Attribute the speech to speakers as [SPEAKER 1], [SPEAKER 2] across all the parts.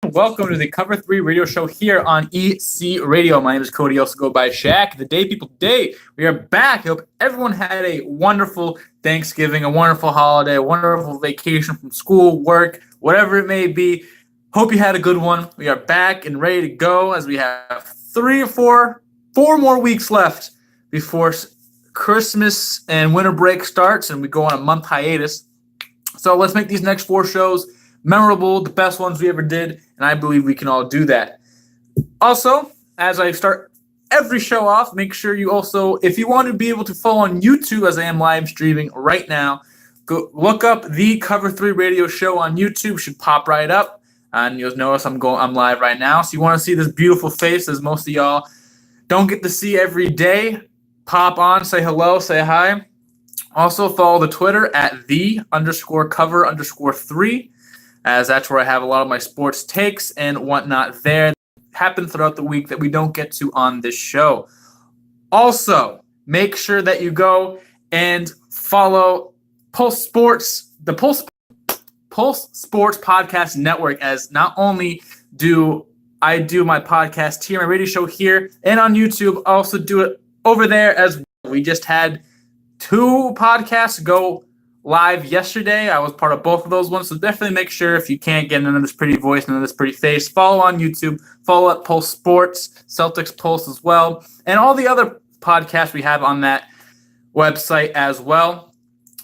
[SPEAKER 1] Welcome to the Cover 3 radio show here on EC Radio. My name is Cody, also go by Shaq. The day people today, we are back. I hope everyone had a wonderful Thanksgiving, a wonderful holiday, a wonderful vacation from school, work, whatever it may be. Hope you had a good one. We are back and ready to go as we have four more weeks left before Christmas and winter break starts and we go on a month hiatus. So let's make these next 4 shows memorable, the best ones we ever did, and I believe we can all do that. Also, as I start every show off, make sure you also, if you want to be able to follow on YouTube as I am live streaming right now, go look up the Cover 3 radio show on YouTube. Should pop right up, and you'll notice I'm live right now. So you want to see this beautiful face, as most of y'all don't get to see every day. Pop on, say hello, say hi. Also follow the Twitter at _cover_3. As that's where I have a lot of my sports takes and whatnot there happen throughout the week that we don't get to on this show. Also, make sure that you go and follow Pulse Sports, the Pulse Sports Podcast Network, as not only do I do my podcast here, my radio show here, and on YouTube, I also do it over there as well. We just had 2 podcasts go live yesterday. I was part of both of those ones, so definitely make sure, if you can't get into this pretty voice and this pretty face, follow on YouTube, follow up Pulse Sports, Celtics Pulse as well, and all the other podcasts we have on that website as well.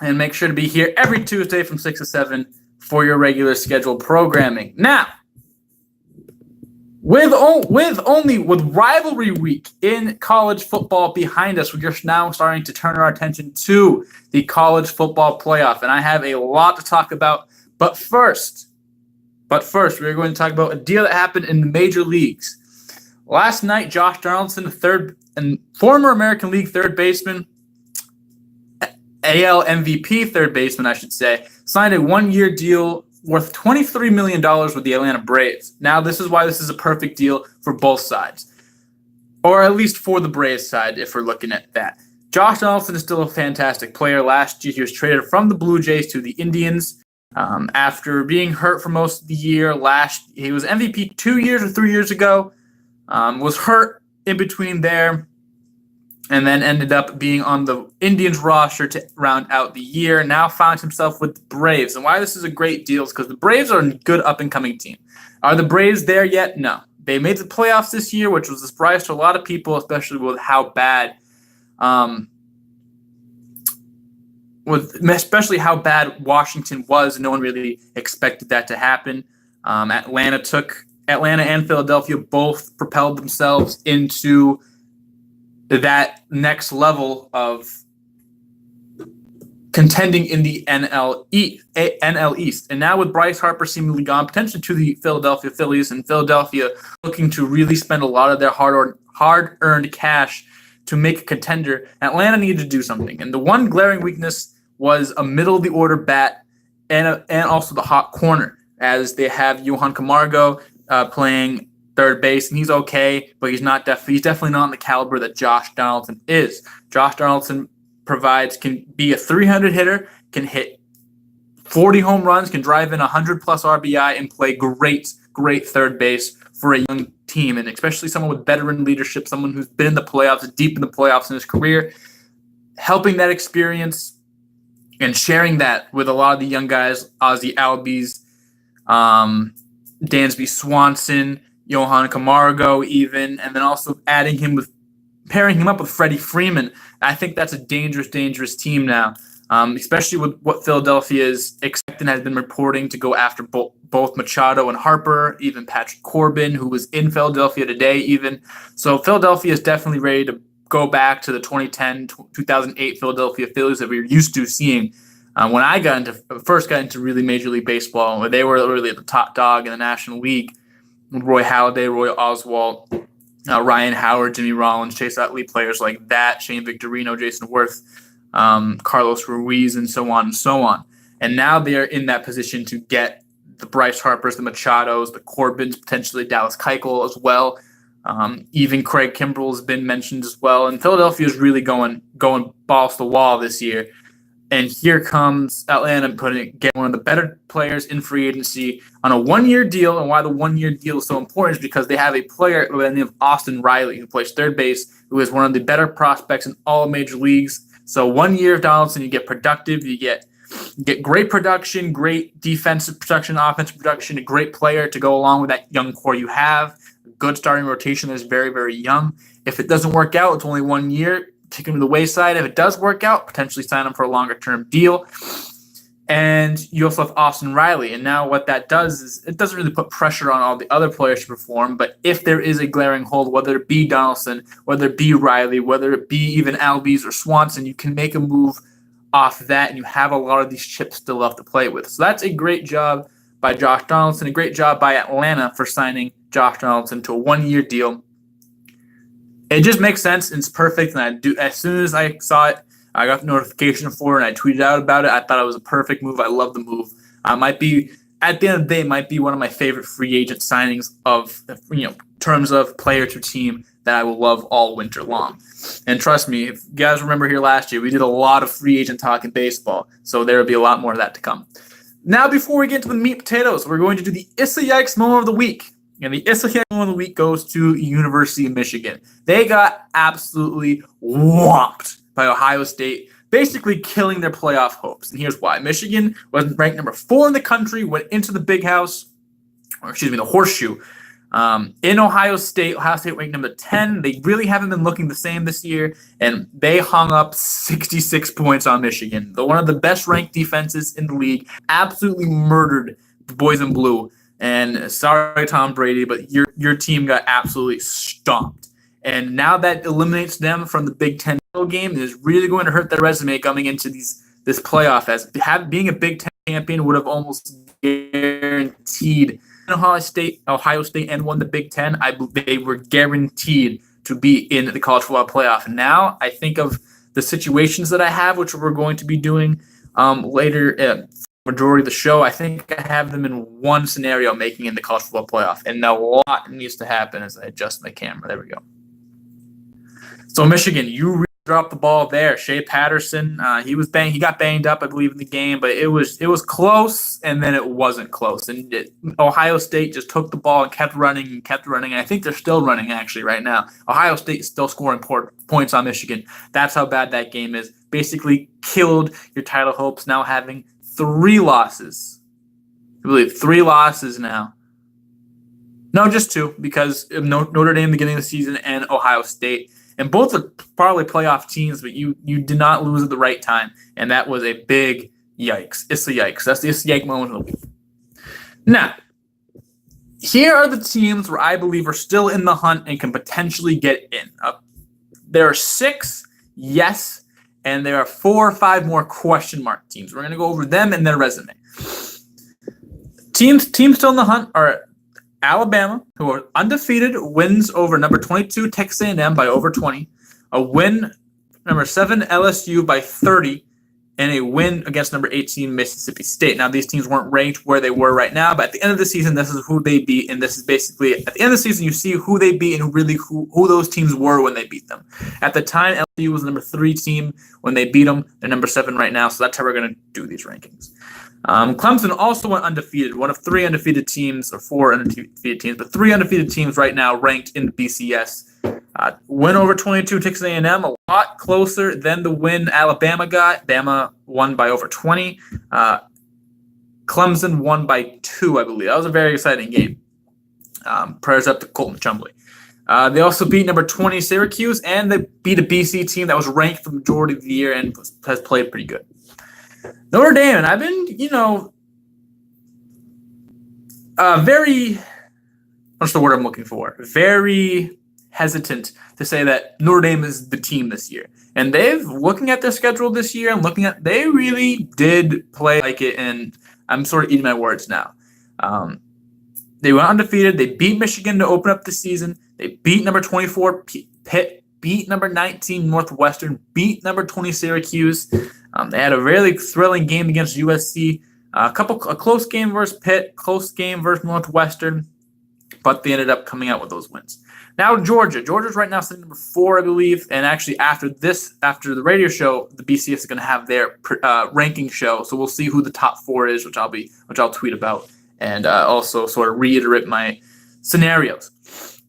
[SPEAKER 1] And make sure to be here every Tuesday from 6 to 7 for your regular scheduled programming. Now, with rivalry week in college football behind us, we are now starting to turn our attention to the college football playoff, and I have a lot to talk about. But first, we're going to talk about a deal that happened in the major leagues. Last night, Josh Donaldson, former American League third baseman, AL MVP third baseman, I should say, signed a 1-year deal worth $23 million with the Atlanta Braves. Now, this is why this is a perfect deal for both sides, or at least for the Braves side, if we're looking at that. Josh Donaldson is still a fantastic player. Last year, he was traded from the Blue Jays to the Indians after being hurt for most of the year. He was MVP 2 years or 3 years ago, was hurt in between there, and then ended up being on the Indians roster to round out the year. Now found himself with the Braves. And why this is a great deal is because the Braves are a good up-and-coming team. Are the Braves there yet? No. They made the playoffs this year, which was a surprise to a lot of people, especially with how bad Washington was. No one really expected that to happen. Atlanta and Philadelphia both propelled themselves into that next level of contending in the NL East. And now with Bryce Harper seemingly gone, potentially to the Philadelphia Phillies, and Philadelphia looking to really spend a lot of their hard-earned cash to make a contender, Atlanta needed to do something. And the one glaring weakness was a middle-of-the-order bat and also the hot corner, as they have Johan Camargo playing third base, and he's okay, but he's definitely not on the caliber that Josh Donaldson is. Josh Donaldson can be a 300 hitter, can hit 40 home runs, can drive in 100-plus RBI, and play great third base for a young team, and especially someone with veteran leadership, someone who's been in the playoffs, deep in the playoffs in his career, helping that experience and sharing that with a lot of the young guys, Ozzie Albies, Dansby Swanson, Johan Camargo even, and then also pairing him up with Freddie Freeman. I think that's a dangerous team now, especially with what Philadelphia is expecting, has been reporting to go after both Machado and Harper, even Patrick Corbin, who was in Philadelphia today even. So Philadelphia is definitely ready to go back to the 2010-2008 Philadelphia Phillies that we were used to seeing when I first got into really Major League Baseball, where they were really the top dog in the National League. Roy Halladay, Roy Oswalt, Ryan Howard, Jimmy Rollins, Chase Utley, players like that, Shane Victorino, Jason Worth, Carlos Ruiz, and so on and so on. And now they're in that position to get the Bryce Harpers, the Machados, the Corbins, potentially Dallas Keuchel as well. Even Craig Kimbrell has been mentioned as well. And Philadelphia is really going balls to the wall this year. And here comes Atlanta getting one of the better players in free agency on a one-year deal. And why the one-year deal is so important is because they have a player by the name of Austin Riley, who plays third base, who is one of the better prospects in all major leagues. So 1 year of Donaldson, you get productive, you get great production, great defensive production, offensive production, a great player to go along with that young core you have. A good starting rotation that is very, very young. If it doesn't work out, it's only 1 year. Take him to the wayside. If it does work out, potentially sign him for a longer-term deal. And you also have Austin Riley. And now what that does is it doesn't really put pressure on all the other players to perform. But if there is a glaring hole, whether it be Donaldson, whether it be Riley, whether it be even Albies or Swanson, you can make a move off that, and you have a lot of these chips still left to play with. So that's a great job by Josh Donaldson, a great job by Atlanta for signing Josh Donaldson to a 1 year deal. It just makes sense, and it's perfect. And as soon as I saw it, I got the notification for it, and I tweeted out about it. I thought it was a perfect move. I love the move. Might be at the end of the day, might be one of my favorite free agent signings of terms of player to team that I will love all winter long. And trust me, if you guys remember here last year, we did a lot of free agent talk in baseball, so there will be a lot more of that to come. Now, before we get to the meat potatoes, we're going to do the Issa Yikes moment of the week. And the Issa Yikes moment of the week goes to University of Michigan. They got absolutely whomped by Ohio State, basically killing their playoff hopes. And here's why. Michigan was ranked number 4 in the country, went into the the horseshoe. In Ohio State ranked number 10. They really haven't been looking the same this year, and they hung up 66 points on Michigan. One of the best ranked defenses in the league, absolutely murdered the boys in blue. And sorry, Tom Brady, but your team got absolutely stomped. And now that eliminates them from the Big Ten game, is really going to hurt their resume coming into this playoff, as being a Big Ten champion would have almost guaranteed Ohio State and won the Big Ten. They were guaranteed to be in the college football playoff. And now I think of the situations that I have, which we're going to be doing later, majority of the show. I think I have them in one scenario making in the college football playoff. And a lot needs to happen as I adjust my camera. There we go. So Michigan, you really dropped the ball there. Shea Patterson, he got banged up, I believe, in the game, but it was close, and then it wasn't close. And Ohio State just took the ball and kept running. And I think they're still running actually right now. Ohio State is still scoring points on Michigan. That's how bad that game is. Basically killed your title hopes. Now having 3 losses. I believe 3 losses now. No, just 2, because of Notre Dame beginning of the season and Ohio State. And both are probably playoff teams, but you did not lose at the right time. And that was a big yikes. It's a yikes. That's the Issa Yikes moment of the week. Now, here are the teams where I believe are still in the hunt and can potentially get in. There are 6 yes, and there are 4 or 5 more question mark teams. We're going to go over them and their resume. Teams still in the hunt are Alabama, who are undefeated, wins over number 22 Texas A&M by over 20, a win number 7 LSU by 30, and a win against number 18 Mississippi State. Now, these teams weren't ranked where they were right now, but at the end of the season, this is who they beat, and this is basically, at the end of the season, you see who they beat and really who those teams were when they beat them. At the time, LSU was the number 3 team. When they beat them, they're number 7 right now, so that's how we're going to do these rankings. Clemson also went undefeated, one of 3 undefeated teams, or 4 undefeated teams, but 3 undefeated teams right now ranked in the BCS. Win over 22 Texas A&M, a lot closer than the win Alabama got. Bama won by over 20. Clemson won by 2, I believe. That was a very exciting game. Prayers up to Colton Chumbley. They also beat number 20 Syracuse, and they beat a BC team that was ranked for the majority of the year and has played pretty good. Notre Dame, and I've been, very, what's the word I'm looking for? Very hesitant to say that Notre Dame is the team this year. And looking at their schedule this year and they really did play like it, and I'm sort of eating my words now. They went undefeated. They beat Michigan to open up the season. They beat number 24 Pitt, beat number 19 Northwestern, beat number 20 Syracuse. They had a really thrilling game against USC. A close game versus Pitt, close game versus Northwestern. but they ended up coming out with those wins. Now Georgia's right now sitting number 4, I believe, and actually after the radio show, the BCS is going to have their ranking show, so we'll see who the top 4 is, which I'll tweet about, and also sort of reiterate my scenarios.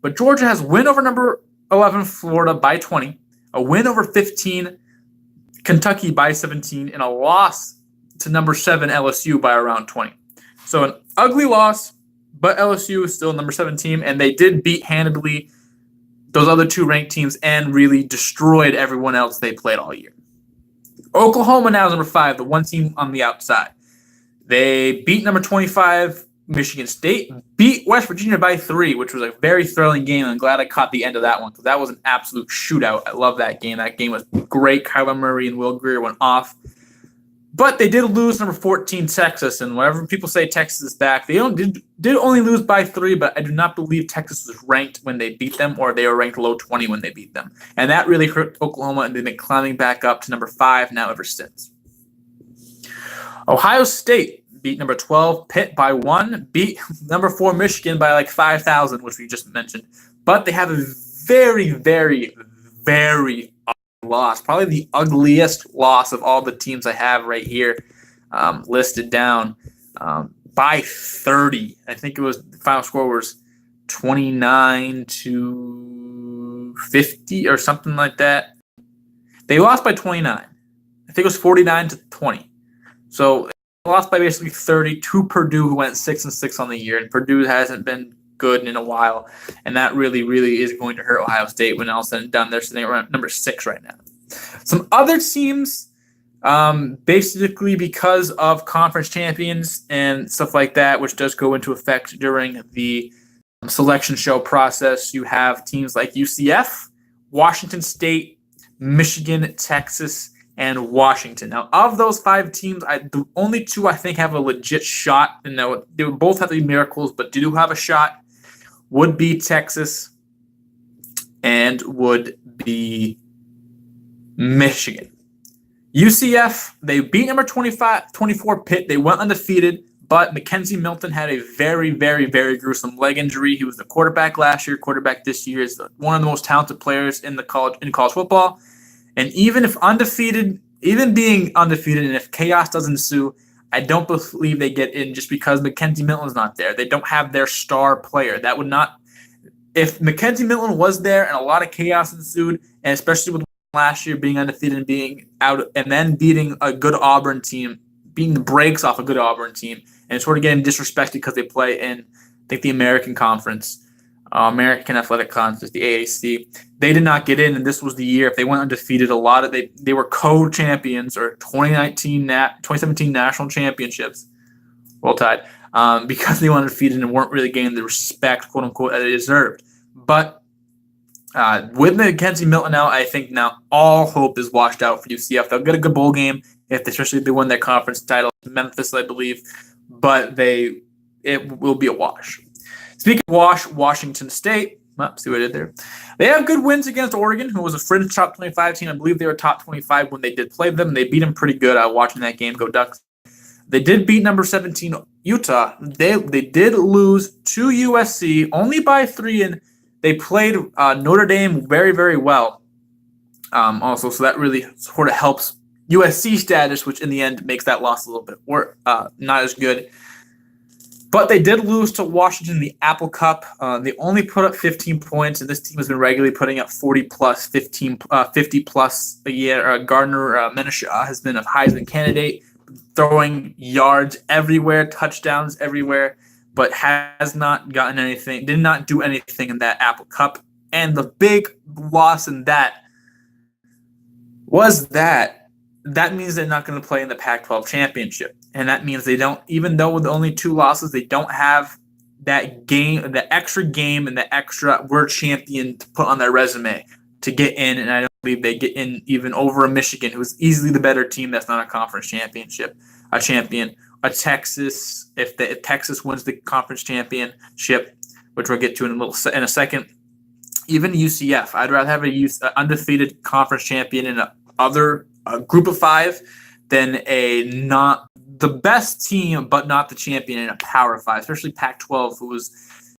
[SPEAKER 1] But Georgia has win over number 11 Florida by 20, a win over 15 Kentucky by 17, and a loss to number 7 LSU by around 20. So an ugly loss, but LSU is still number 7 team, and they did beat handedly those other 2 ranked teams and really destroyed everyone else they played all year. Oklahoma now is number 5, the one team on the outside. They beat number 25 Michigan State, beat West Virginia by 3, which was a very thrilling game. I'm glad I caught the end of that one because that was an absolute shootout. I love that game. That game was great. Kyler Murray and Will Grier went off. But they did lose number 14 Texas, and whenever people say Texas is back, they did only lose by 3, but I do not believe Texas was ranked when they beat them, or they were ranked low 20 when they beat them. And that really hurt Oklahoma, and they've been climbing back up to number 5 now ever since. Ohio State beat number 12 Pitt by 1, beat number 4 Michigan by like 5,000, which we just mentioned. But they have a very, very, very loss, probably the ugliest loss of all the teams I have right here listed down by 30. I think the final score was 29-50 or something like that. They lost by 29. I think it was 49-20. So they lost by basically 30 to Purdue, who went 6-6 on the year, and Purdue hasn't been good in a while, and that really, really is going to hurt Ohio State when all said and done. They're sitting around number 6 right now. Some other teams, basically because of conference champions and stuff like that, which does go into effect during the selection show process, you have teams like UCF, Washington State, Michigan, Texas, and Washington. Now, of those 5 teams, the only 2 I think have a legit shot, and they would both have to be miracles, but do have a shot, would be Texas and would be Michigan. UCF, they beat number 24 Pitt. They went undefeated, but Mackenzie Milton had a very, very, very gruesome leg injury. He was the quarterback last year. Quarterback this year is one of the most talented players in college football. And even being undefeated, and if chaos doesn't ensue, I don't believe they get in just because Mackenzie Milton's not there. They don't have their star player. That would not. If Mackenzie Milton was there and a lot of chaos ensued, and especially with last year being undefeated and being out, and then beating a good Auburn team, beating the brakes off a good Auburn team, and sort of getting disrespected because they play in, I think, the American Conference, American Athletic Conference, the AAC. They did not get in, and this was the year. If they went undefeated, they were co-champions or 2017 national championships, well tied, because they went undefeated and weren't really getting the respect, quote unquote, that they deserved. But with Mackenzie Milton out, I think now all hope is washed out for UCF. They'll get a good bowl game, especially if they win their conference title, Memphis, I believe, but it will be a wash. Speaking of wash, Washington State. See what I did there? They have good wins against Oregon, who was a fringe top 25 team. I believe they were top 25 when they did play them. They beat them pretty good. I was watching that game. Go Ducks. They did beat number 17 Utah. They did lose to USC only by 3, and they played Notre Dame very, very well. Also, so that really sort of helps USC status, which in the end makes that loss a little bit not as good. But they did lose to Washington in the Apple Cup. They only put up 15 points, and this team has been regularly putting up 40-plus, 50-plus a year. Gardner Minshew has been a Heisman candidate, throwing yards everywhere, touchdowns everywhere, but has not gotten anything, did not do anything in that Apple Cup. And the big loss in that was that means they're not going to play in the Pac-12 championship. And that means they don't, even though with only 2 losses, they don't have that game, the extra game and the extra we're champion to put on their resume to get in. And I don't believe they get in even over a Michigan, who's easily the better team that's not a conference championship, a champion. A Texas, if Texas wins the conference championship, which we'll get to in a second, even UCF, I'd rather have a undefeated conference champion in a group of 5 than a not the best team but not the champion in a Power 5, especially Pac-12, who was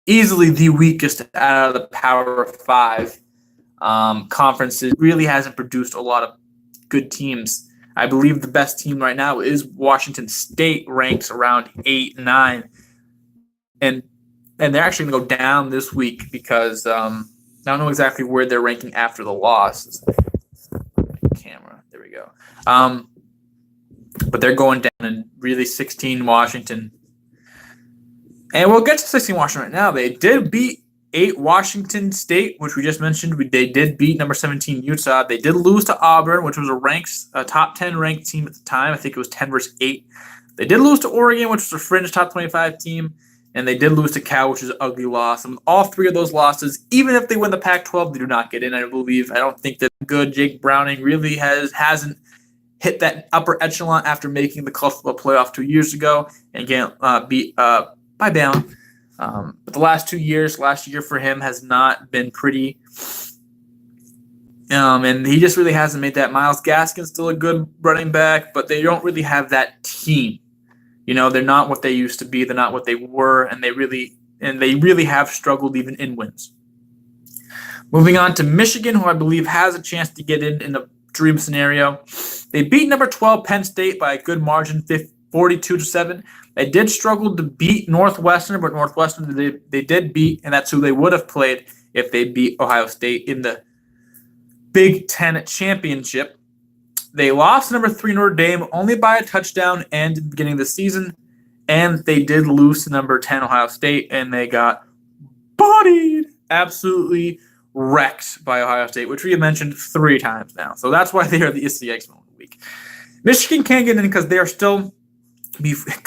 [SPEAKER 1] easily the weakest out of the Power Five conferences. Really hasn't produced a lot of good teams. I believe the best team right now is Washington State, ranks around 8, 9, and they're actually going to go down this week because I don't know exactly where they're ranking after the loss. Camera, there we go. But they're going down, and really 16 Washington. And we'll get to 16 Washington right now. They did beat 8 Washington State, which we just mentioned. They did beat number 17 Utah. They did lose to Auburn, which was a top 10 ranked team at the time. I think it was 10 versus 8. They did lose to Oregon, which was a fringe top 25 team. And they did lose to Cal, which is an ugly loss. And all 3 of those losses, even if they win the Pac-12, they do not get in, I believe. I don't think that good Jake Browning really hasn't hit that upper echelon after making the college football playoff 2 years ago and getting beat by Bama. But the last year for him has not been pretty. And he just really hasn't made that. Myles Gaskin's still a good running back, but they don't really have that team. They're not what they used to be. They're not what they were, and they really have struggled even in wins. Moving on to Michigan, who I believe has a chance to get in a dream scenario. They beat number 12 Penn State by a good margin, 42-7. They did struggle to beat Northwestern, but Northwestern they did beat, and that's who they would have played if they beat Ohio State in the Big Ten championship. They lost number 3 Notre Dame only by a touchdown and at the beginning of the season, and they did lose to number 10 Ohio State, and they got bodied, absolutely wrecked by Ohio State, which we have mentioned 3 times now. So that's why they are the SCX moment of the week. Michigan can't get in because they are still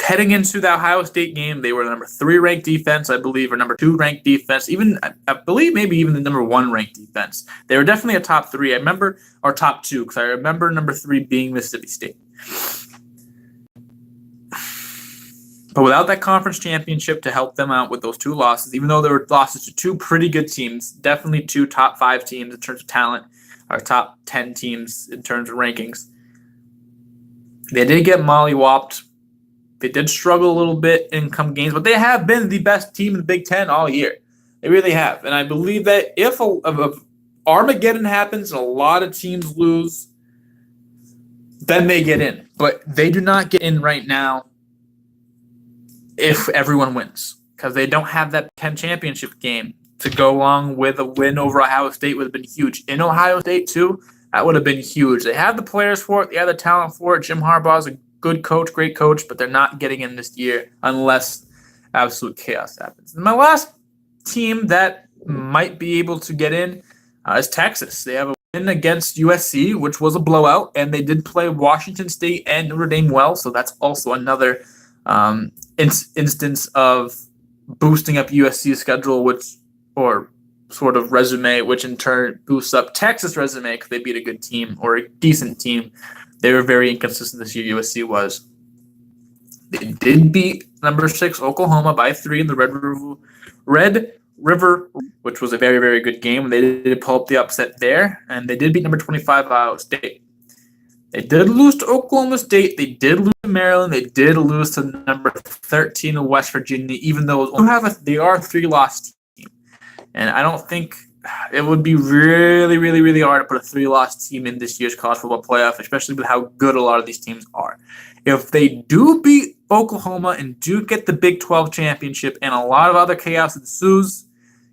[SPEAKER 1] heading into the Ohio State game. They were the number 3 ranked defense, I believe, or number 2 ranked defense. Even I believe maybe even the number 1 ranked defense. They were definitely a top 3. I remember, or top 2, because I remember number 3 being Mississippi State. But without that conference championship to help them out with those 2 losses, even though there were losses to 2 pretty good teams, definitely 2 top 5 teams in terms of talent, or top 10 teams in terms of rankings, they did get mollywopped. They did struggle a little bit in some games, but they have been the best team in the Big Ten all year. They really have. And I believe that if Armageddon happens and a lot of teams lose, then they get in. But they do not get in right now if everyone wins, because they don't have that 10 championship game to go along with a win over Ohio State would have been huge. In Ohio State, too, that would have been huge. They have the players for it. They have the talent for it. Jim Harbaugh's a good coach, great coach, but they're not getting in this year unless absolute chaos happens. And my last team that might be able to get in is Texas. They have a win against USC, which was a blowout, and they did play Washington State and Notre Dame well, so that's also another instance of boosting up USC's schedule, or sort of resume, which in turn boosts up Texas' resume because they beat a good team or a decent team. They were very inconsistent this year, USC was. They did beat number 6 Oklahoma by 3 in the Red River, which was a very, very good game. They did pull up the upset there, and they did beat number 25 Iowa State. They did lose to Oklahoma State. They did lose to Maryland. They did lose to number 13 West Virginia, even though they are a 3-loss team. And I don't think it would be really, really, really hard to put a 3-loss team in this year's college football playoff, especially with how good a lot of these teams are. If they do beat Oklahoma and do get the Big 12 championship and a lot of other chaos ensues,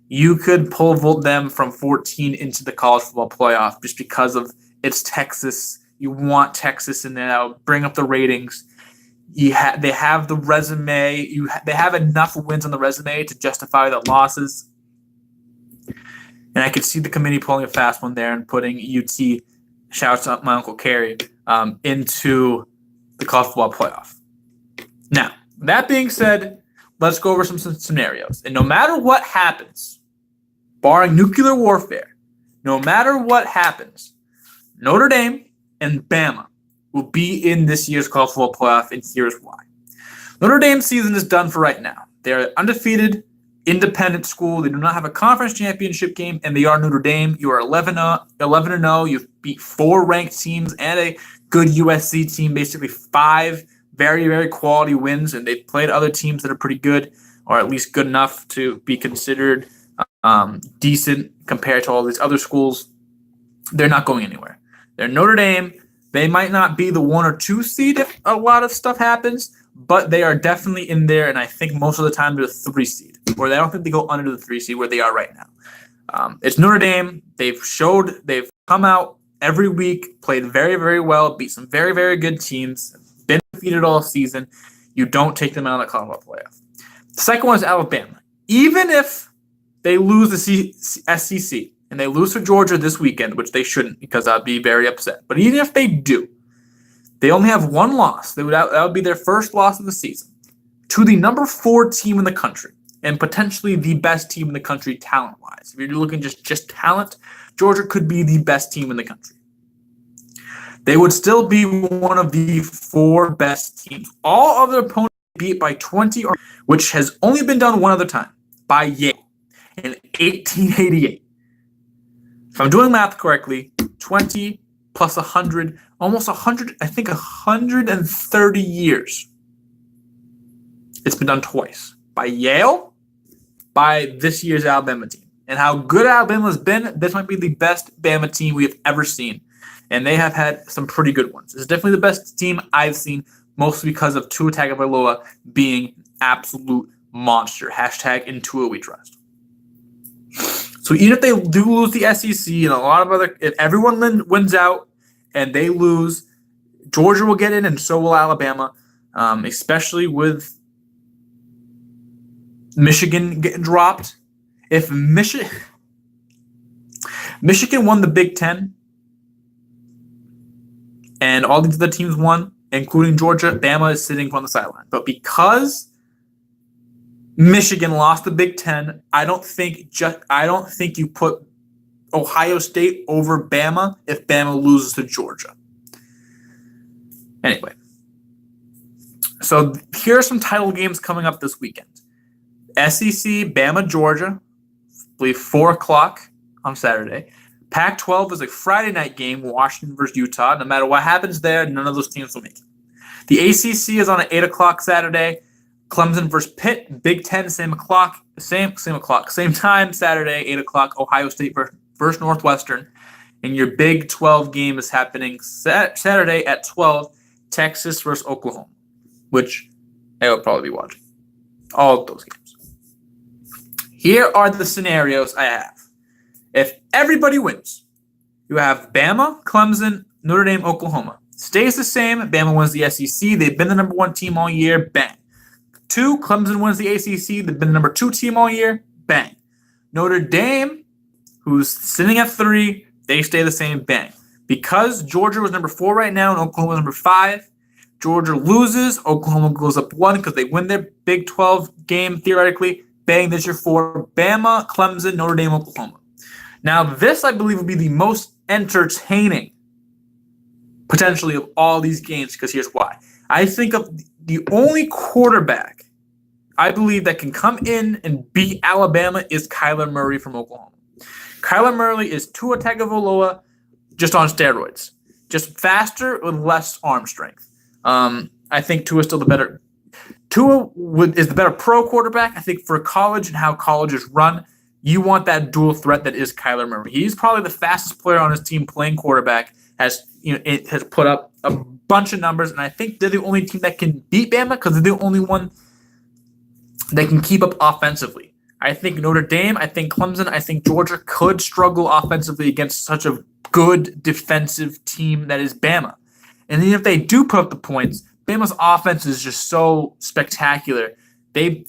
[SPEAKER 1] you could pole vault them from 14 into the college football playoff just because of it's Texas. You want Texas in there. That would bring up the ratings. They have the resume. They have enough wins on the resume to justify the losses. And I could see the committee pulling a fast one there and putting UT, shouts out my Uncle Kerry, into the college football playoff. Now, that being said, let's go over some scenarios. And no matter what happens, barring nuclear warfare, no matter what happens, Notre Dame and Bama will be in this year's college football playoff, and here's why. Notre Dame's season is done for right now. They're undefeated, independent school. They do not have a conference championship game, and they are Notre Dame. You are 11-0. You've beat 4 ranked teams and a good USC team, basically 5 very, very quality wins, and they've played other teams that are pretty good. or at least good enough to be considered decent compared to all these other schools, they're not going anywhere. They're Notre Dame. They might not be the 1 or 2 seed if a lot of stuff happens, but they are definitely in there, and I think most of the time they're the 3 seed, or I don't think they go under the 3 seed where they are right now. It's Notre Dame. They've come out every week, played very, very well, beat some very, very good teams, been defeated all season. You don't take them out of the college playoff. The second one is Alabama. Even if they lose the SEC and they lose to Georgia this weekend, which they shouldn't because I'd be very upset. But even if they do, they only have 1 loss. That would be their first loss of the season to the number 4 team in the country and potentially the best team in the country talent-wise. If you're looking just talent, Georgia could be the best team in the country. They would still be one of the 4 best teams. All other opponents beat by 20, which has only been done one other time, by Yale in 1888. If I'm doing math correctly, 20 plus 100, almost 100, I think 130 years. It's been done twice. By Yale, by this year's Alabama team. And how good Alabama's been, this might be the best Bama team we have ever seen. And they have had some pretty good ones. It's definitely the best team I've seen, mostly because of Tua Tagovailoa being absolute monster. # in Tua we trust. So even if they do lose the SEC and a lot of other, if everyone wins out and they lose, Georgia will get in and so will Alabama, especially with Michigan getting dropped. If Michigan won the Big Ten and all these other teams won, including Georgia, Bama is sitting on the sideline. But because Michigan lost the Big Ten, I don't think you put Ohio State over Bama if Bama loses to Georgia. Anyway, so here are some title games coming up this weekend. SEC, Bama, Georgia, I believe 4 o'clock on Saturday. Pac-12 is a Friday night game, Washington versus Utah. No matter what happens there, none of those teams will make it. The ACC is on at 8 o'clock Saturday. Clemson versus Pitt, Big Ten, same time Saturday, 8 o'clock. Ohio State versus Northwestern. And your Big 12 game is happening Saturday at 12, Texas versus Oklahoma, which I will probably be watching. All of those games. Here are the scenarios I have. If everybody wins, you have Bama, Clemson, Notre Dame, Oklahoma. Stays the same. Bama wins the SEC. They've been the number 1 team all year. Bang. 2, Clemson wins the ACC. They've been the number 2 team all year. Bang. Notre Dame, who's sitting at 3, they stay the same. Bang. Because Georgia was number 4 right now and Oklahoma was number 5, Georgia loses. Oklahoma goes up 1 because they win their Big 12 game theoretically. Bang, that's your 4. Bama, Clemson, Notre Dame, Oklahoma. Now, this, I believe, will be the most entertaining, potentially, of all these games, because here's why. I think of the only quarterback I believe that can come in and beat Alabama is Kyler Murray from Oklahoma. Kyler Murray is Tua Tagovailoa just on steroids. Just faster with less arm strength. I think Tua is still the better. Tua is the better pro quarterback. I think for college and how colleges run, you want that dual threat that is Kyler Murray. He's probably the fastest player on his team playing quarterback. It has put up a bunch of numbers, and I think they're the only team that can beat Bama because they're the only one that can keep up offensively. I think Notre Dame, I think Clemson, I think Georgia could struggle offensively against such a good defensive team that is Bama. And then if they do put up the points, Bama's offense is just so spectacular. They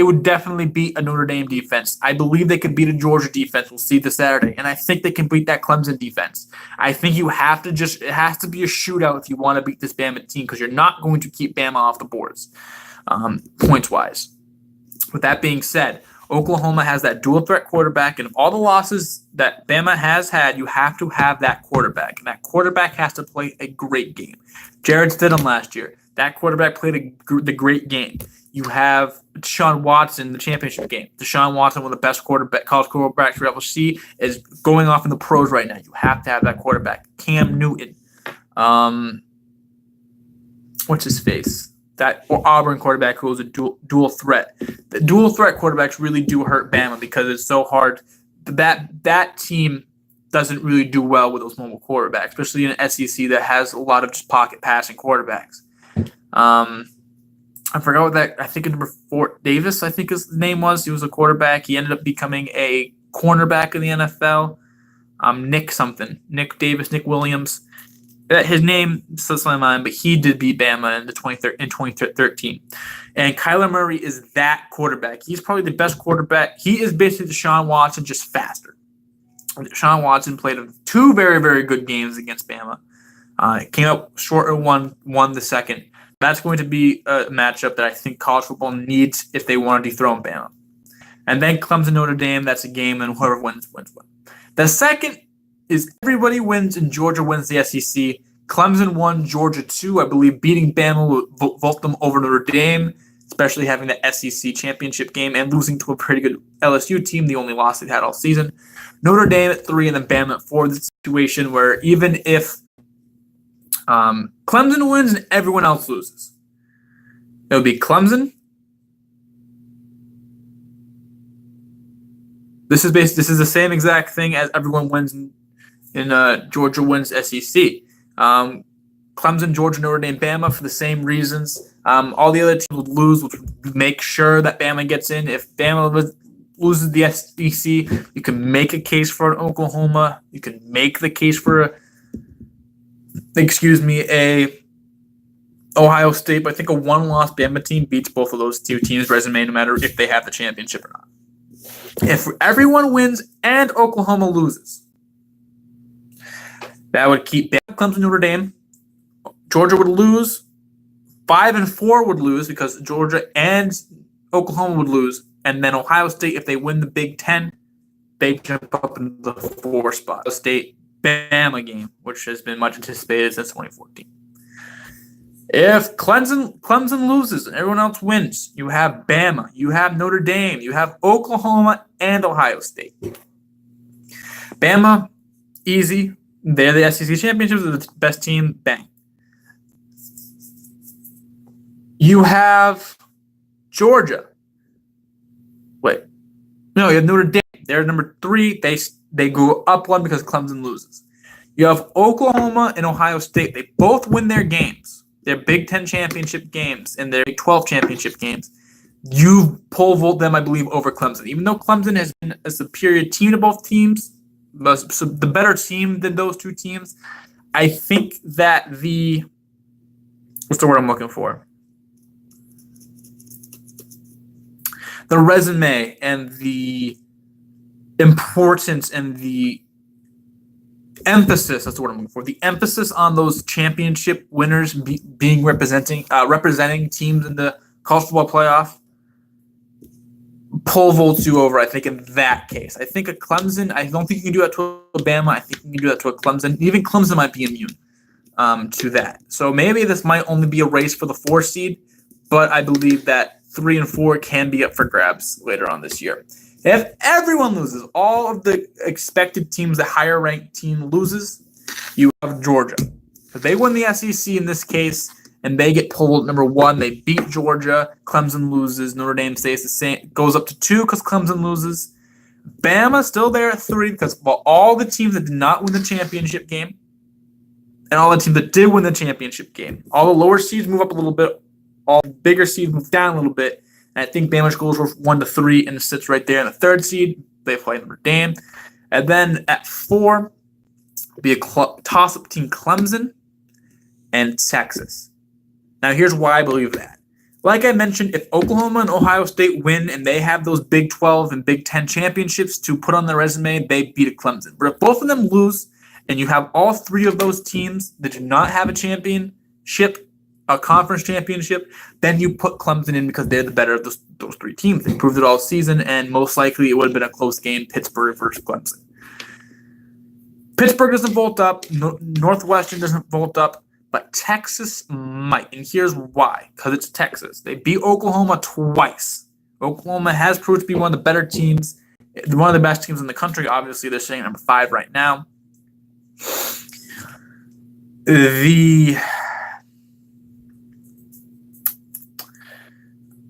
[SPEAKER 1] would definitely beat a Notre Dame defense. I believe they could beat a Georgia defense. We'll see this Saturday. And I think they can beat that Clemson defense. I think it has to be a shootout if you want to beat this Bama team because you're not going to keep Bama off the boards, points-wise. With that being said, Oklahoma has that dual threat quarterback, and all the losses that Bama has had, you have to have that quarterback. And that quarterback has to play a great game. Jared Stidham last year, that quarterback played the great game. You have Deshaun Watson, the championship game. Deshaun Watson, one of the best college quarterbacks you'll ever see, is going off in the pros right now. You have to have that quarterback. Cam Newton. What's his face? that Auburn quarterback who was a dual threat. The dual threat quarterbacks really do hurt Bama because it's so hard. That team doesn't really do well with those mobile quarterbacks, especially in an SEC that has a lot of just pocket passing quarterbacks. I forgot what that. I think number 4 Davis, I think his name was. He was a quarterback. He ended up becoming a cornerback in the NFL. Nick Davis, Nick Williams. His name slips my mind, but he did beat Bama in 2013. And Kyler Murray is that quarterback. He's probably the best quarterback. He is basically Deshaun Watson, just faster. Deshaun Watson played 2 very, very good games against Bama. Came up short and won the second. That's going to be a matchup that I think college football needs if they want to dethrone Bama. And then Clemson Notre Dame, that's a game, and whoever wins. The second is everybody wins and Georgia wins the SEC. Clemson won, Georgia 2. I believe beating Bama will vault them over Notre Dame, especially having the SEC championship game and losing to a pretty good LSU team, the only loss they've had all season. Notre Dame at 3 and then Bama at 4. The situation where even if Clemson wins and everyone else loses, it would be Clemson. This is the same exact thing as everyone wins in Georgia wins SEC. Clemson, Georgia, Notre Dame, Bama for the same reasons. All the other teams would lose, which would make sure that Bama gets in. If Bama loses the SEC, you can make a case for an Oklahoma. You can make the case for a Ohio State. But I think a one-loss Bama team beats both of those 2 teams' resume, no matter if they have the championship or not. If everyone wins and Oklahoma loses, that would keep Bama, Clemson, Notre Dame. Georgia would lose. 5 and 4 would lose because Georgia and Oklahoma would lose. And then Ohio State, if they win the Big Ten, they jump up into the 4 spot. The State Bama game, which has been much anticipated since 2014. If Clemson loses and everyone else wins, you have Bama, you have Notre Dame, you have Oklahoma and Ohio State. Bama, easy. They're the SEC championships. They're the best team. Bang. You have Georgia. Wait. No, you have Notre Dame. They're number 3. They go up 1 because Clemson loses. You have Oklahoma and Ohio State. They both win their games. Their Big Ten championship games and their Big 12 championship games. You pole vault them, I believe, over Clemson. Even though Clemson has been a superior team to both teams, so the better team than those 2 teams, I think that what's the word I'm looking for? The resume and the importance and the emphasis, that's what I'm looking for. The emphasis on those championship winners being representing teams in the college football playoff pole vaults you over, I think, in that case. I think a Clemson, I don't think you can do that to Alabama. I think you can do that to a Clemson. Even Clemson might be immune to that. So maybe this might only be a race for the 4 seed, but I believe that 3 and 4 can be up for grabs later on this year. If everyone loses, all of the expected teams, the higher ranked team loses, you have Georgia. If they win the SEC in this case and they get pulled number 1, they beat Georgia, Clemson loses, Notre Dame stays the same, goes up to 2 because Clemson loses. Bama still there at 3 because all the teams that did not win the championship game and all the teams that did win the championship game. All the lower seeds move up a little bit, all the bigger seeds move down a little bit. And I think Bama goes from 1 to 3 and sits right there in the 3rd seed. They play Notre Dame. And then at 4, be a toss-up team Clemson and Texas. Now here's why I believe that. Like I mentioned, if Oklahoma and Ohio State win and they have those Big 12 and Big 10 championships to put on their resume, they beat a Clemson. But if both of them lose and you have all 3 of those teams that do not have a championship, a conference championship, then you put Clemson in because they're the better of those 3 teams. They proved it all season, and most likely it would have been a close game, Pittsburgh versus Clemson. Pittsburgh doesn't vault up. Northwestern doesn't vault up, but Texas might. And here's why. Because it's Texas. They beat Oklahoma twice. Oklahoma has proved to be one of the better teams, one of the best teams in the country. Obviously, they're sitting at number 5 right now.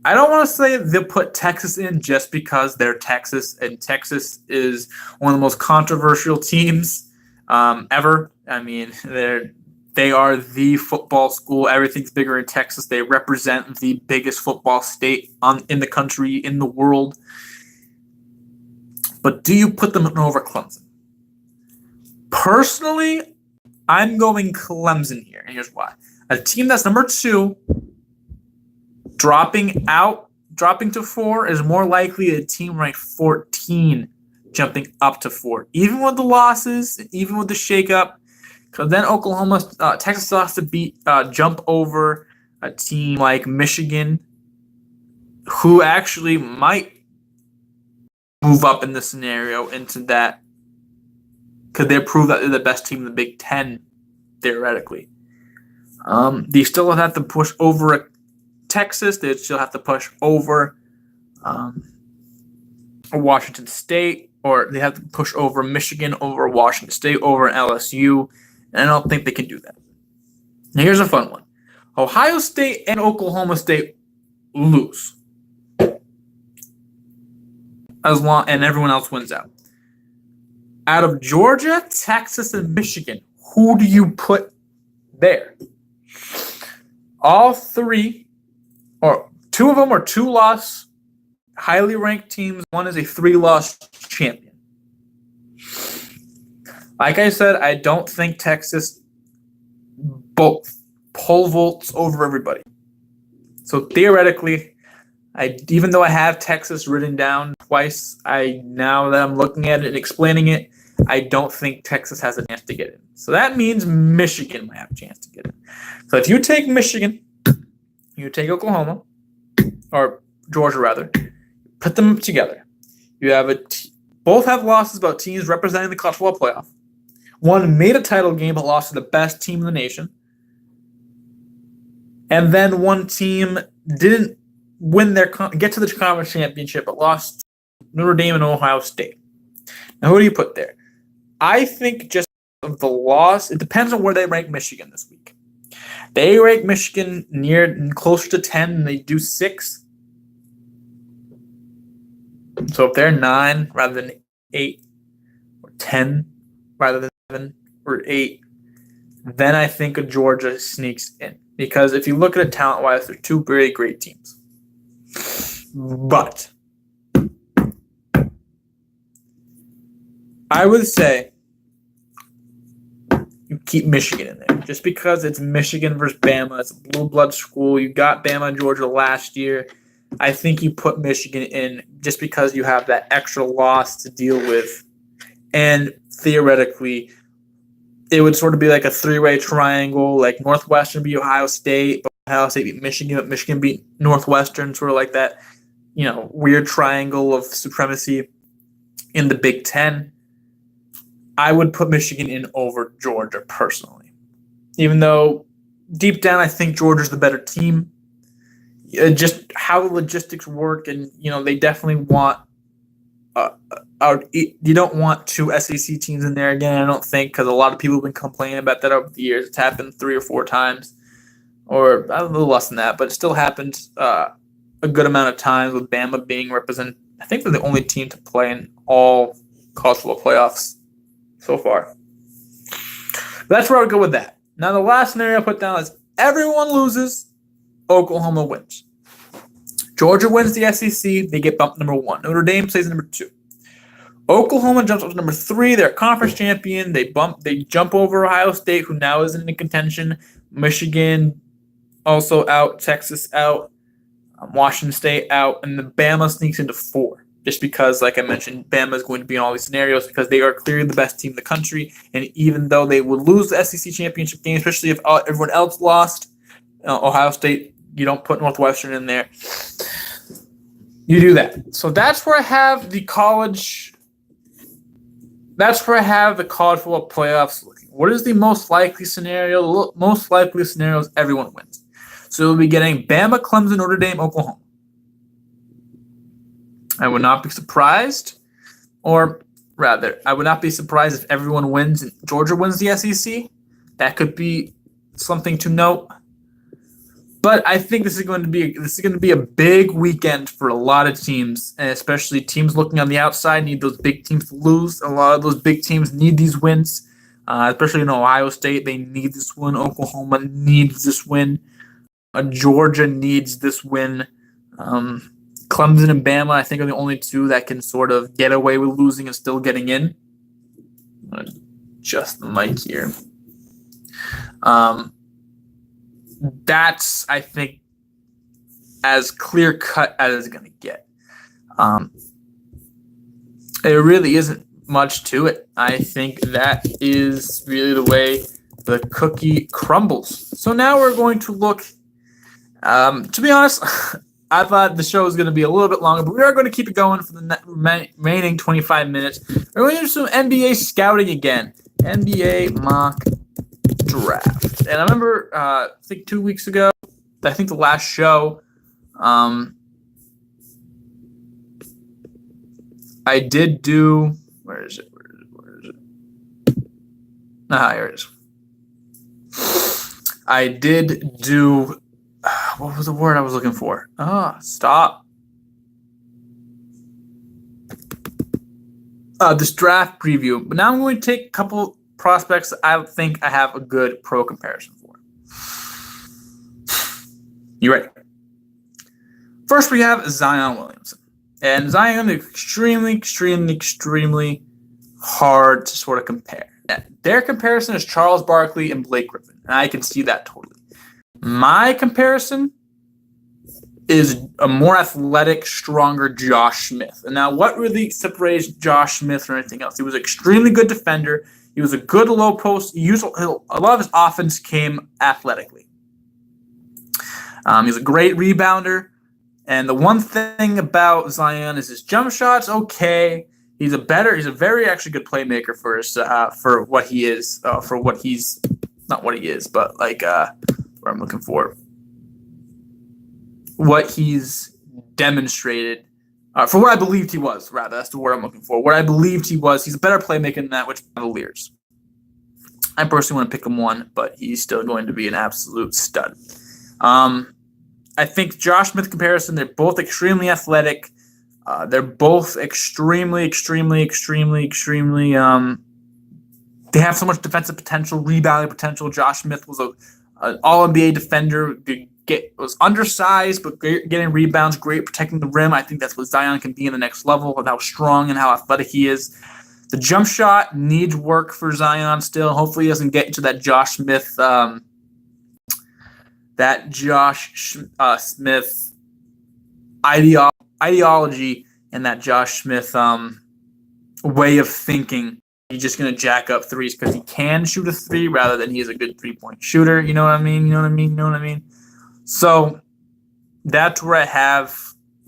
[SPEAKER 1] I don't want to say they'll put Texas in just because they're Texas, and Texas is one of the most controversial teams ever. I mean, they are the football school. Everything's bigger in Texas. They represent the biggest football state in the country, in the world. But do you put them over Clemson? Personally, I'm going Clemson here, and here's why. A team that's number 2, dropping to 4 is more likely a team ranked 14 jumping up to 4. Even with the losses, even with the shakeup, because then Texas still has to jump over a team like Michigan, who actually might move up in this scenario into that. Could they prove that they're the best team in the Big Ten, theoretically? They still have to push over Texas. They still have to push over Washington State, or they have to push over Michigan, over Washington State, over LSU, and I don't think they can do that. Now, here's a fun one. Ohio State and Oklahoma State lose. And everyone else wins out. Out of Georgia, Texas, and Michigan, who do you put there? All 3, or 2 of them are 2-loss, highly ranked teams. One is a 3-loss champion. Like I said, I don't think Texas pole vaults over everybody. So theoretically, even though I have Texas written down twice, now that I'm looking at it and explaining it, I don't think Texas has a chance to get in. So that means Michigan might have a chance to get in. So if you take Michigan, you take Oklahoma, or Georgia rather, put them together. You have both have losses about teams representing the college football playoff. One made a title game but lost to the best team in the nation. And then one team didn't get to the conference championship but lost to Notre Dame and Ohio State. Now, who do you put there? I think just of the loss, it depends on where they rank Michigan this week. They rank Michigan closer to 10 and they do 6. So if they're 9 rather than 8, or 10 rather than 7 or 8, then I think Georgia sneaks in. Because if you look at it talent-wise, they're 2 very great teams. But I would say you keep Michigan in there. Just because it's Michigan versus Bama, it's a blue blood school. You got Bama and Georgia last year. I think you put Michigan in just because you have that extra loss to deal with. And theoretically, it would sort of be like a 3-way triangle, like Northwestern beat Ohio State, but Ohio State beat Michigan, but Michigan beat Northwestern, sort of like that, weird triangle of supremacy in the Big Ten. I would put Michigan in over Georgia personally. Even though deep down I think Georgia's the better team. Just how the logistics work, and they definitely want you don't want 2 SEC teams in there again, I don't think, because a lot of people have been complaining about that over the years. It's happened 3 or 4 times, or a little less than that, but it still happened a good amount of times with Bama being represented. I think they're the only team to play in all college football playoffs so far. That's where I would go with that. Now, the last scenario I put down is everyone loses, Oklahoma wins. Georgia wins the SEC, they get bumped number 1. Notre Dame plays number 2. Oklahoma jumps up to number 3. They're a conference champion. They jump over Ohio State, who now isn't in contention. Michigan also out. Texas out. Washington State out. And the Bama sneaks into 4. Just because, like I mentioned, Bama is going to be in all these scenarios because they are clearly the best team in the country. And even though they would lose the SEC championship game, especially if everyone else lost, Ohio State, you don't put Northwestern in there. You do that. So that's where I have the college. That's where I have the college football playoffs looking. What is the most likely scenario? The most likely scenario is everyone wins. So we'll be getting Bama, Clemson, Notre Dame, Oklahoma. I would not be surprised, or rather, I would not be surprised if everyone wins and Georgia wins the SEC. That could be something to note. But I think this is going to be a big weekend for a lot of teams, and especially teams looking on the outside need those big teams to lose. A lot of those big teams need these wins, especially in Ohio State. They need this win. Oklahoma needs this win. Georgia needs this win. Clemson and Bama, I think, are the only two that can sort of get away with losing and still getting in. I'm going to adjust the mic here. That's, I think, as clear cut as it's going to get. There really isn't much to it. I think that is really the way the cookie crumbles. So now we're going to look. To be honest, I thought the show was going to be a little bit longer, but we are going to keep it going for the remaining 25 minutes. We're going to do some NBA scouting again. NBA mock draft. And I remember, I think 2 weeks ago, I think the last show, I did do, where is it? Here it is. I did do, what was the word I was looking for? Stop. This draft preview. But now I'm going to take a couple prospects that I think I have a good pro comparison for. You ready? First, we have Zion Williamson. And Zion is extremely hard to sort of compare. Their comparison is Charles Barkley and Blake Griffin. And I can see that totally. My comparison is a more athletic, stronger Josh Smith. And now what really separates Josh Smith from anything else? He was an extremely good defender. He was a good low post. A lot of his offense came athletically. He's a great rebounder. And the one thing about Zion is his jump shot's okay. He's a very actually good playmaker for what he is, not what he is, but like what I'm looking for. What he's demonstrated, for what I believed he was, rather. That's the word I'm looking for. What I believed he was, he's a better playmaker than that, which Cavaliers. I personally want to pick him one, but he's still going to be an absolute stud. I think Josh Smith comparison, they're both extremely athletic. They're both extremely, they have so much defensive potential, rebounding potential. Josh Smith was an all-NBA defender, was undersized, but great getting rebounds, great protecting the rim. I think that's what Zion can be in the next level with how strong and how athletic he is. The jump shot needs work for Zion still. Hopefully he doesn't get into that Josh Smith Smith ideology and that Josh Smith way of thinking. He's just going to jack up threes because he can shoot a three rather than he is a good three-point shooter. You know what I mean? So that's where I have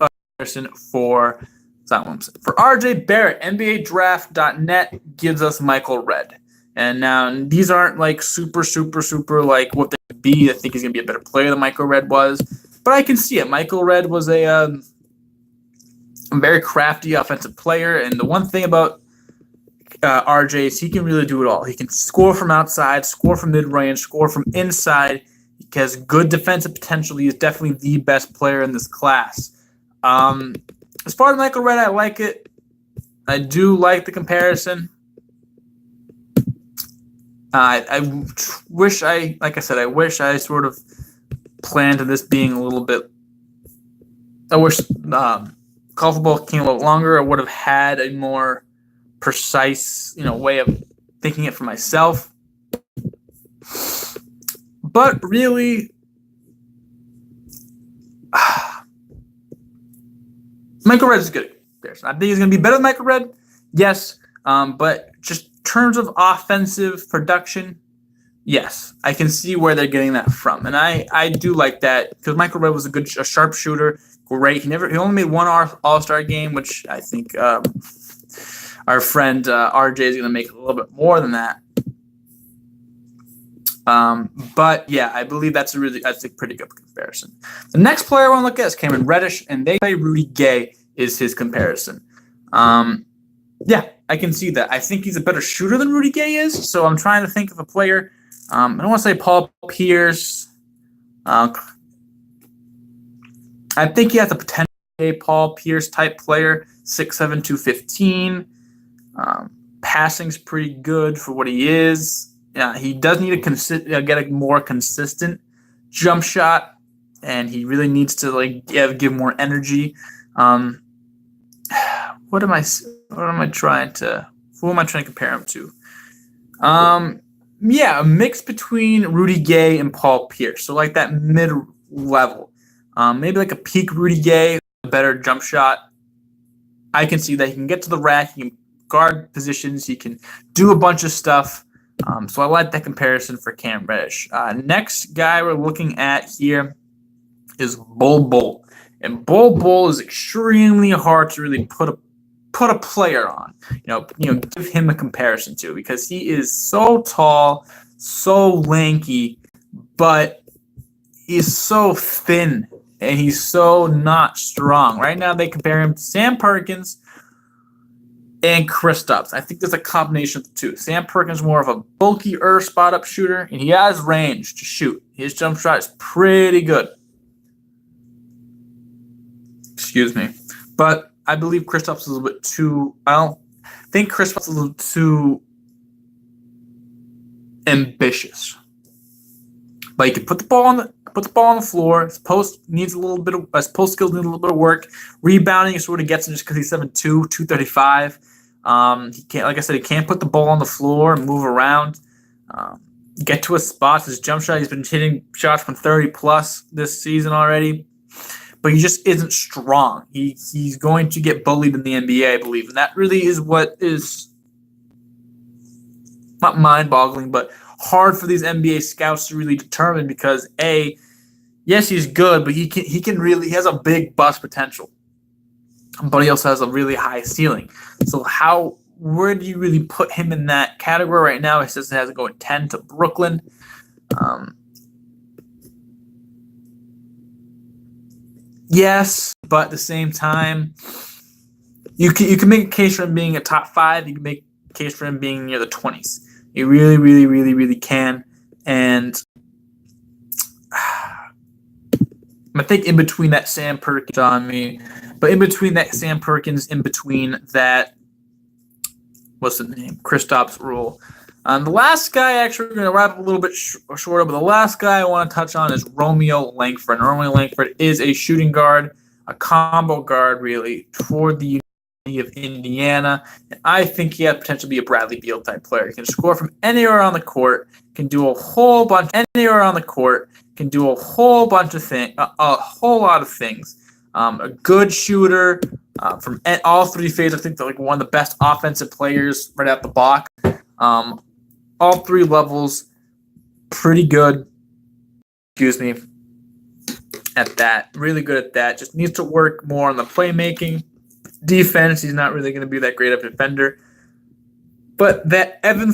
[SPEAKER 1] a person for Zion Williamson. For RJ Barrett, NBADraft.net gives us Michael Redd. And now these aren't like super like what they could be. I think he's going to be a better player than Michael Redd was. But I can see it. Michael Redd was a very crafty offensive player. And the one thing about RJ is he can really do it all. He can score from outside, score from mid-range, score from inside. He has good defensive potential. He is definitely the best player in this class. As far as Michael Redd, I like it. I do like the comparison. I wish I sort of planned this being a little bit. I wish college football came a little longer. I would have had a more precise, way of thinking it for myself. But really, Michael Redd is a good comparison. I think he's going to be better than Michael Redd, yes. But just in terms of offensive production, yes, I can see where they're getting that from, and I do like that because Michael Redd was a sharpshooter. Great. He only made one All-Star game, which I think our friend RJ is going to make a little bit more than that. But yeah, I believe that's a pretty good comparison. The next player I want to look at is Cameron Reddish, and they say Rudy Gay is his comparison. Yeah, I can see that. I think he's a better shooter than Rudy Gay is, so I'm trying to think of a player. I don't want to say Paul Pierce. I think he has the potential to be a Paul Pierce type player, 6'7", 215. Passing's pretty good for what he is. He does need to get a more consistent jump shot, and he really needs to give more energy. Who am I trying to compare him to? A mix between Rudy Gay and Paul Pierce. So like that mid level. Maybe like a peak Rudy Gay, a better jump shot. I can see that he can get to the rack, he can guard positions, he can do a bunch of stuff. So I like that comparison for Cam Reddish. Next guy we're looking at here is Bol Bol. And Bol Bol is extremely hard to really put a player on. Give him a comparison to, because he is so tall, so lanky, but he's so thin and he's so not strong. Right now they compare him to Sam Perkins and Kristaps. I think there's a combination of the two. Sam Perkins more of a bulkier spot-up shooter, and he has range to shoot. His jump shot is pretty good. Excuse me. But I believe Kristaps is a little bit too... I don't think Kristaps is a little too ambitious. But he can put the ball on the floor. His post skills need a little bit of work. Rebounding is sort of gets him just because he's 7'2", 235. He can't, like I said, he can't put the ball on the floor and move around. Get to his spots. His jump shot, he's been hitting shots from 30 plus this season already, but he just isn't strong. He's going to get bullied in the NBA, I believe, and that really is what is not mind-boggling, but hard for these NBA scouts to really determine, because yes, he's good, but he has a big bust potential, but he also has a really high ceiling. So where do you really put him in that category right now? He says he has to go at 10 to Brooklyn. Yes, but at the same time, you can make a case for him being a top 5. You can make a case for him being near the 20s. You really, really, really, really can. And I think in between that Sam Perkins on me, but in between that Sam Perkins, in between that, what's the name? Kristaps rule. The last guy, actually, we're going to wrap up a little bit shorter, but the last guy I want to touch on is Romeo Langford. Romeo Langford is a shooting guard, a combo guard, really, for the University of Indiana. And I think he has potential to be a Bradley Beal type player. He can score from anywhere on the court, can do a whole bunch anywhere on the court, can do a whole bunch of things, a whole lot of things. A good shooter from all three phases. I think they're like one of the best offensive players right out the block. All three levels, pretty good. Excuse me. At that, really good at that. Just needs to work more on the playmaking. Defense, he's not really going to be that great of a defender. But that Evan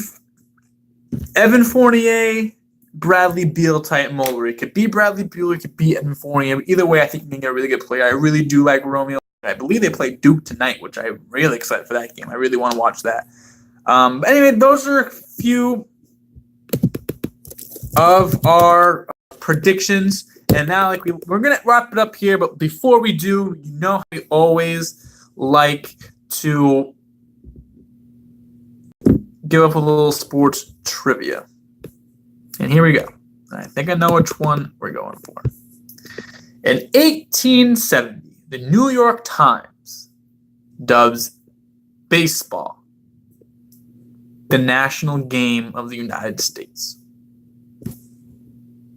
[SPEAKER 1] Fournier, Bradley Beal type mold, where it could be Bradley Beal, it could be Evan Fournier. But either way, I think you can get a really good player. I really do like Romeo. I believe they play Duke tonight, which I'm really excited for that game. I really want to watch that. But anyway, those are a few of our predictions. And now, we're going to wrap it up here. But before we do, you know how we always like to give up a little sports trivia. And here we go. I think I know which one we're going for. In 1870, the New York Times dubs baseball the national game of the United States.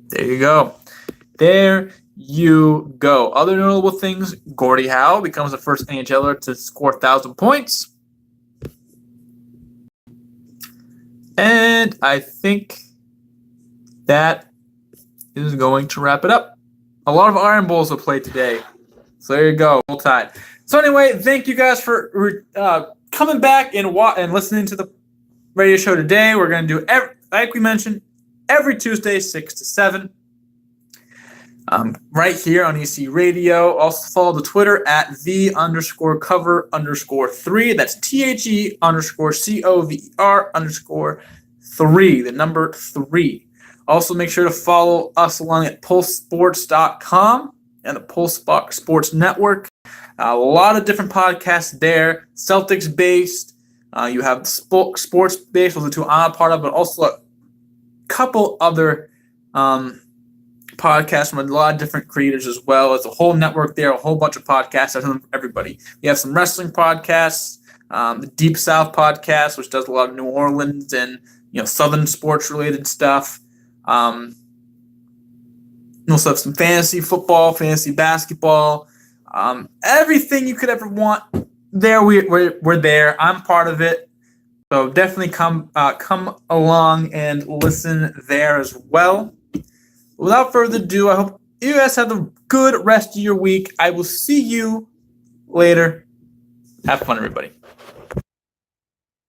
[SPEAKER 1] There you go. There you go. Other notable things, Gordie Howe becomes the first NHLer to score 1,000 points. And I think that is going to wrap it up. A lot of Iron Bowls will play today. So there you go. Full tide. So anyway, thank you guys for coming back and listening to the radio show today. We're going to do, like we mentioned, every Tuesday, 6 to 7. Right here on EC Radio. Also follow the Twitter at @the_cover_3. That's THE_COVER_3, the number 3. Also make sure to follow us along at pulsesports.com. and the Pulse Sports Network. A lot of different podcasts there, Celtics-based. You have sports-based, those are two I'm a part of, but also a couple other podcasts from a lot of different creators as well. It's a whole network there, a whole bunch of podcasts. There's something for everybody. We have some wrestling podcasts, the Deep South podcast, which does a lot of New Orleans and Southern sports-related stuff. We also have some fantasy football, fantasy basketball, everything you could ever want. There, we're there. I'm part of it, so definitely come along and listen there as well. Without further ado, I hope you guys have a good rest of your week. I will see you later. Have fun, everybody.